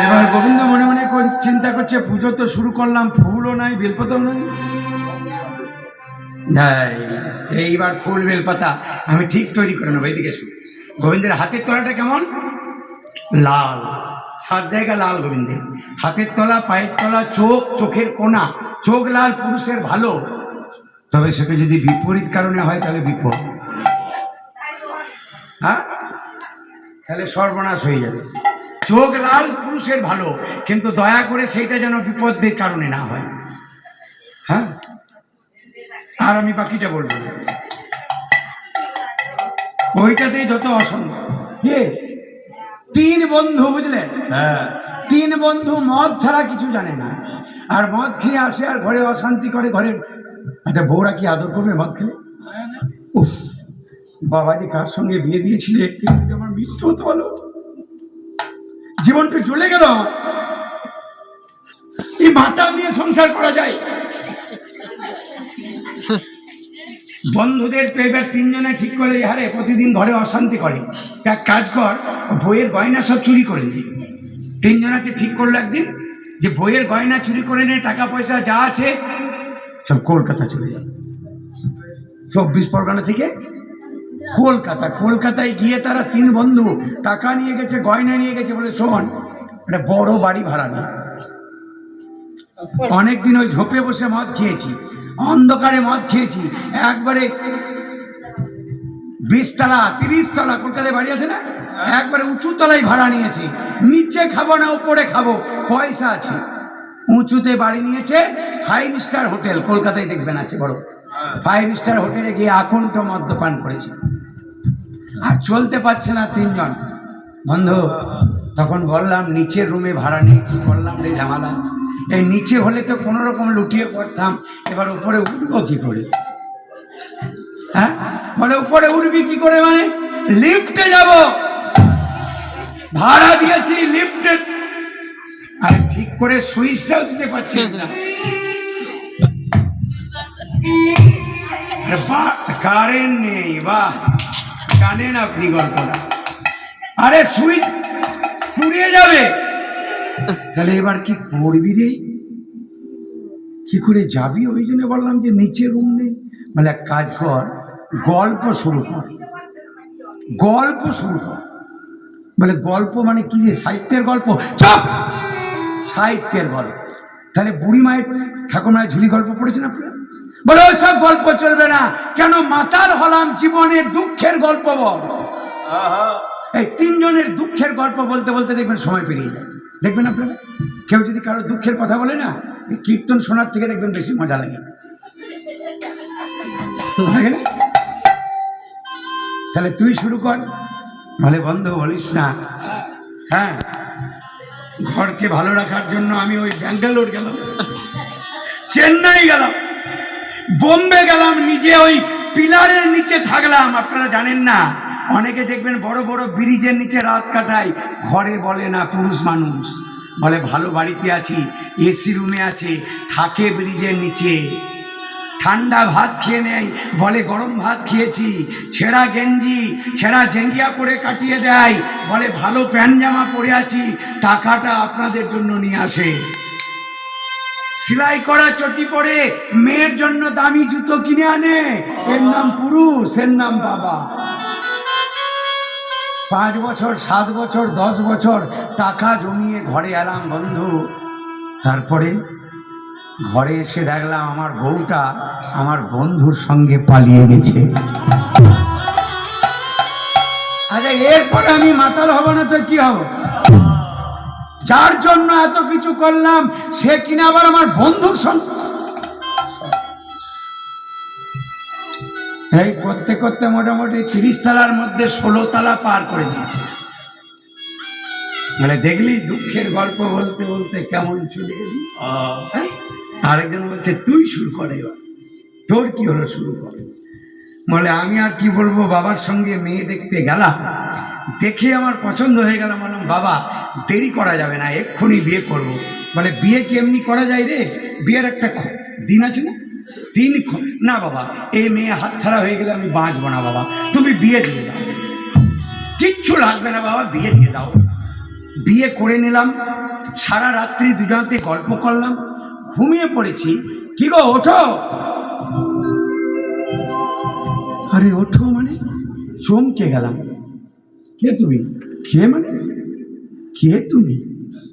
এবার গোবিন্দ মনে মনে চিন্তা করছে, পুজো তো শুরু করলাম, ফুলও নাই, বেলপাতাও নাই। এইবার ফুল বেলপাতা আমি ঠিক তৈরি করে নেবো। এদিকে এসো। গোবিন্দের হাতের তলাটা কেমন? লাল, 7 জায়গা লাল গোবিন্দের হাতের তলা, পায়ের তলা, চোখ, চোখের কোনা, চোখ লাল পুরুষের ভালো। তবে সেটা যদি বিপরীত কারণে হয় তাহলে বিপদ, হ্যাঁ, তাহলে সর্বনাশ হয়ে যাবে। চোখ লাল পুরুষের ভালো, কিন্তু দয়া করে সেইটা যেন বিপদের কারণে না হয়। হ্যাঁ, আর আমি বাকিটা বলবো, ওইটাতেই যত অসম্ভব। 3 বন্ধু, বুঝলেন? হ্যাঁ, 3 বন্ধু মদ ছাড়া কিছু জানে না, আর মদ খেয়ে আসে আর ঘরে অশান্তি করে। ঘরে আচ্ছা, বউরা কি আদর করবে মদ খেলে? উফ, বাবাজি কার সঙ্গে বিয়ে দিয়েছিলে, একটু আমার মৃত্যু হতে ভালো, জীবনটা চলে গেল। এই মাতাল নিয়ে সংসার করা যায়? বন্ধুদের এবার 3 জনে ঠিক করে, হারে প্রতিদিন ঘরে অশান্তি করে, এক কাজ কর, বইয়ের গয়না সব চুরি করে নে। 3 জনাকে ঠিক করলো একদিন যে বইয়ের গয়না চুরি করে নে, টাকা পয়সা যা আছে সব কলকাতা চলে যাবে। 24 পরগনা থেকে কলকাতায় গিয়ে তারা 3 বন্ধু টাকা নিয়ে গেছে, গয়না নিয়ে গেছে, বলে শোন, একটা বড় বাড়ি ভাড়া নেই। অনেকদিন ওই ঝোপে বসে মদ খেয়েছি, অন্ধকারে মদ খেয়েছি, একবারে 20 তলা 30 তলা কলকাতায় বাড়ি আছে না, একবারে উঁচু তলায় ভাড়া নিয়েছে। নিচে খাবো না, উপরে খাবো, পয়সা আছে। উঁচুতে বাড়ি নিয়েছে, 5 স্টার হোটেল কলকাতায় দেখবেন আছে বড়, 5 স্টার হোটেলে গিয়ে আকণ্ঠ মদ্যপান করেছে, আর চলতে পারছে না 3 জন বন্ধু। তখন বললাম নিচের রুমে ভাড়া নেই, কি করলাম রে ঝামেলা। এই নিচে হলে তো কোনো রকম লুটিয়ে পড়তাম, এবার উপরে উঠবো কি করে? হ্যাঁ, বলে উপরে উঠবি কি করে? মানে লিফটে যাব, ভাড়া দিয়েছি লিফটে, আর ঠিক করে সুইচটাও দিতে পারছি না। কারেন্ট নেই, বাহ, জানেন আপনি গল্পটা? আরে সুইচ পুড়িয়ে যাবে, তাহলে এবার কি করবি রে, কি করে যাবি? ওই জন্য বললাম যে নিচে রুম নেই। বলে এক কাজ কর, গল্প শুরু কর। বলে গল্প মানে কি? যে সাহিত্যের গল্প? চুপ, সাহিত্যের গল্প। তাহলে বুড়ি মায়ের, ঠাকুর মায়ের ঝুলি গল্প পড়েছেন আপনারা? বলে ওইসব গল্প চলবে না। কেন? মাতাল হলাম, জীবনের দুঃখের গল্প বল। এই 3 জনের দুঃখের গল্প বলতে বলতে দেখবেন সময় পেরিয়ে যায়। দেখবেন আপনারা, কেউ যদি কারো দুঃখের কথা বলে না, এই কীর্তন শোনার থেকে দেখবেন বেশি মজা লাগে। তাহলে তুই শুরু কর। বলে বন্ধু বলিস না, হ্যাঁ, ঘরকে ভালো রাখার জন্য আমি ওই ব্যাঙ্গালোর গেলাম, চেন্নাই গেলাম, বোম্বে গেলাম, নিজে ওই পিলারের নিচে থাকলাম। আপনারা জানেন না, অনেকে দেখবেন বড় বড় ব্রিজের নিচে রাত কাটায়, ঘরে বলে না পুরুষ মানুষ, বলে ভালো বাড়িতে আছি, এসি রুমে আছে, থাকে ব্রিজের নিচে, ঠান্ডা ভাত খেয়ে নেই, বলে গরম ভাত খেয়েছি, ছেঁড়া গেঞ্জি ছেঁড়া জেঙ্গিয়া পরে কাটিয়ে দেয়, বলে ভালো প্যান্ট জামা পরে আছি, টাকাটা আপনাদের জন্য নিয়ে আসে। সেলাই করা চটি পরে মেয়ের জন্য দামি জুতো কিনে আনে, এর নাম পুরুষ, এর নাম বাবা। 5 বছর 7 বছর 10 বছর টাকা জমিয়ে ঘরে এলাম বন্ধু। তারপরে ঘরে এসে দেখলাম আমার বউটা আমার বন্ধুর সঙ্গে পালিয়ে গেছে। আচ্ছা, এরপরে আমি মাতাল হব না তো কি হব? যার জন্য এত কিছু করলাম সে কিনা আবার আমার বন্ধুর সঙ্গে। এই করতে করতে মোটামুটি 30 তলার মধ্যে 16 তলা পার করে দিয়েছে। মানে দেখলি দুঃখের গল্প বলতে বলতে কেমন চলে গেলি। আরেকজন বলছে তুই শুরু করে, এবার তোর কি হলো, শুরু কর। বলে আমি আর কি বলবো, বাবার সঙ্গে মেয়ে দেখতে গেলাম, দেখে আমার পছন্দ হয়ে গেল। বললাম বাবা দেরি করা যাবে না, এক্ষুনি বিয়ে করব। বলে বিয়ে কি এমনি করা যায় রে? বিয়ের একটা দিন আছে না? দিন না বাবা, এই মেয়ে হাতছাড়া হয়ে গেলে আমি বাঁচবো না বাবা, তুমি বিয়ে দিয়ে দাও। কিচ্ছু লাগবে না বাবা, বিয়ে দিয়ে দাও। বিয়ে করে নিলাম, সারা রাত্রি দুজনতে গল্প করলাম, ঘুমিয়ে পড়েছি। কি গো ওঠো, আরে ওঠো মানে চমকে গেলাম। কে তুমি? কে মানে কে তুমি?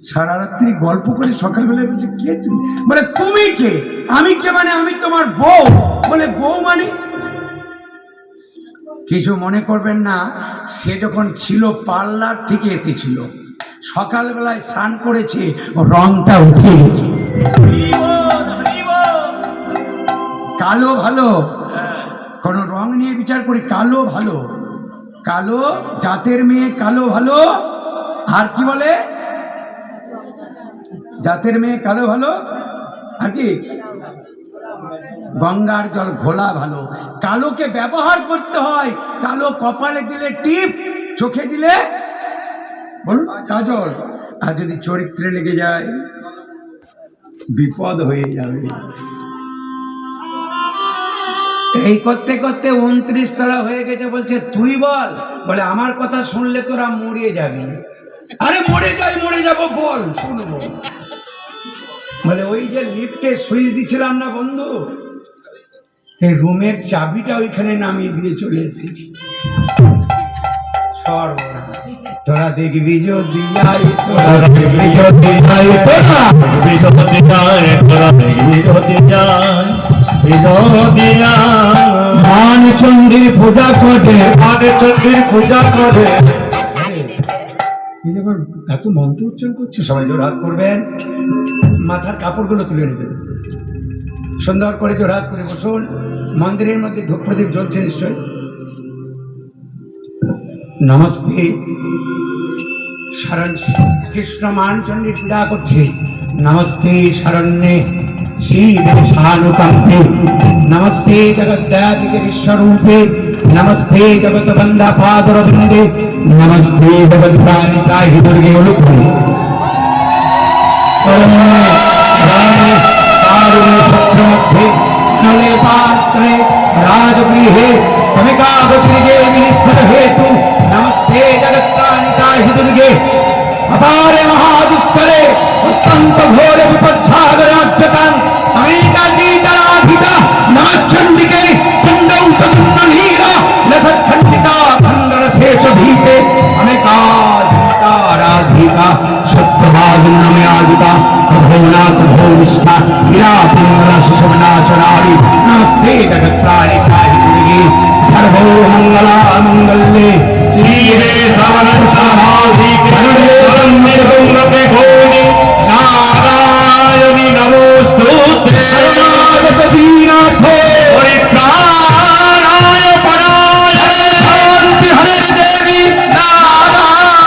সারা রাত্রি গল্প করে সকালবেলায় বলছে কে তুমি? বলে তুমি কে? আমি কে মানে আমি তোমার বউ। বলে বউ মানে? কিছু মনে করবেন না, সে যখন ছিল পার্লার থেকে এসেছিল, সকালবেলায় স্নান করেছে, রংটা উঠে গেছে। কালো ভালো, কোন রং নিয়ে বিচার করি? কালো ভালো, কালো জাতের মেয়ে কালো ভালো। আর কি বলে? জাতের মেয়ে কালো ভালো। আর কি? গঙ্গার জল ঘোলা ভালো। কালোকে ব্যবহার করতে হয়। কালো কপালে দিলে টিপ, চোখে দিলে বলুন কাজল। আর যদি চরিত্রে লেগে যায় বিপদ হয়ে যাবে। এই করতে করতে 29 তলা হয়ে গেছে। বলছে তুই বল। বলে আমার কথা শুনলে তোরা মরে যাবি। আরে মরে যাই, মরে যাব, বল শুনবো। বলে ওই যে লিফটে সুইচ দিছিলাম না বন্ধু, এই রুমের চাবিটা ওইখানে নামিয়ে দিয়ে চলে এসেছি। তোরা দেখবি যদি যাই, তোরা দেখবি যদি যাই, তোরা দেখবি যদি যাই, তোরা দেখবি যদি যাই, মান চন্ডীর পূজা করে, মান চন্ডীর পূজা করে। এত মন্ত্র উচ্চারণ করছে, সবাই জোড়হাত করবেন, মাথার কাপড়গুলো তুলে নেবেন, সুন্দর করে জোড়হাত করে বসুন। মন্দিরের মধ্যে ধূপ প্রদীপ জ্বলছে নিশ্চয়। নমস্তে শরণ, কৃষ্ণ মান চন্ডীর পূজা করছে। নমস্তে শরণ্যে শিবে শানুকম্পে, নমস্তে জগদ্দয়াতিকে বিশ্বরূপে, নমস্তে জগৎবন্ধা পাদরবিন্দে, নমস্তে জগৎপ্রাণিতাহি দুর্গে অলুক্ষে। সত্যমধ্যে নলে পাত্রে রাজগৃহে কমিকাবতীর্গে বিনিষ্ঠিত হেতু, নমস্তে জগৎপ্রাণিতাহি দুর্গে। अपारे महादुष्करे अत्यंत घोर विपत्सागर मज्जतां अमेकाजीतराधिका नमश्चंडिके चंडौ तदुन्ननीरा लसत्खंडिका खंडरशेष भीते अमेकाजीताराधिका सत्यभागनमे आदिता प्रभोना प्रभो निष्ठा हीरा पिंगला सुषमना चरारी। नमस्ते जगत्प्राणिताहि दुर्गे सर्वो मंगला मंगल्ये श्रीरे श्रवण साधिके नारायणी नमोस्तुते शरणागत दीनार्थे परित्राणाय पराय शांति हरे देवी नारायणी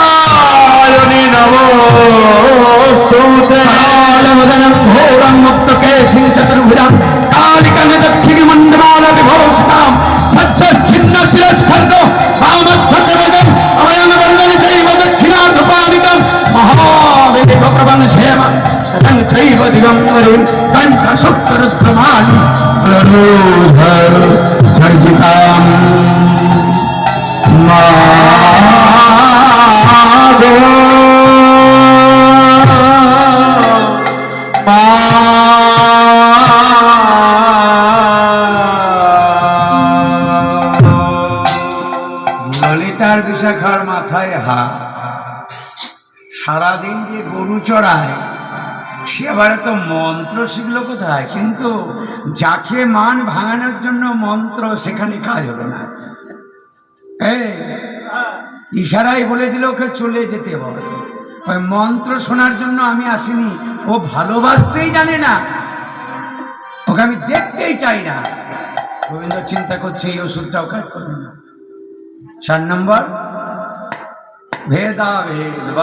नमोस्तुते। कालवदनं घोरं मुक्तकेशी चतुर्भुजां कालिकं दक्षिणी मण्डमाला विभूषितां सज्जच्छिन्न शिरस्खण्डो सामर्थ्यजगम् अभयं वन्दन चैव दक्षिणाधुपादिकं महावेग प्रबलक्षेम तदं चैव दिगम्बरं कण्ठशुक्तरुद्रमाणि प्ररोधर चर्चितां मागो ললিতার বিশাখার মাথায় হাত। সারাদিন যে গরু চড়ায়, সে আবার তো মন্ত্র শিখলো কোথায়? কিন্তু যাকে মান ভাঙানোর জন্য মন্ত্র, সেখানে কাজ হলো না। এই ইশারায় বলে দিল ওকে চলে যেতে বল। ওই মন্ত্র শোনার জন্য আমি আসিনি, ও ভালোবাসতেই জানে না, ওকে আমি দেখতেই চাই না। গোবিন্দ চিন্তা করছে এই ওষুধটাও কাজ করবে না। 4 নম্বর ভেদাভেদ।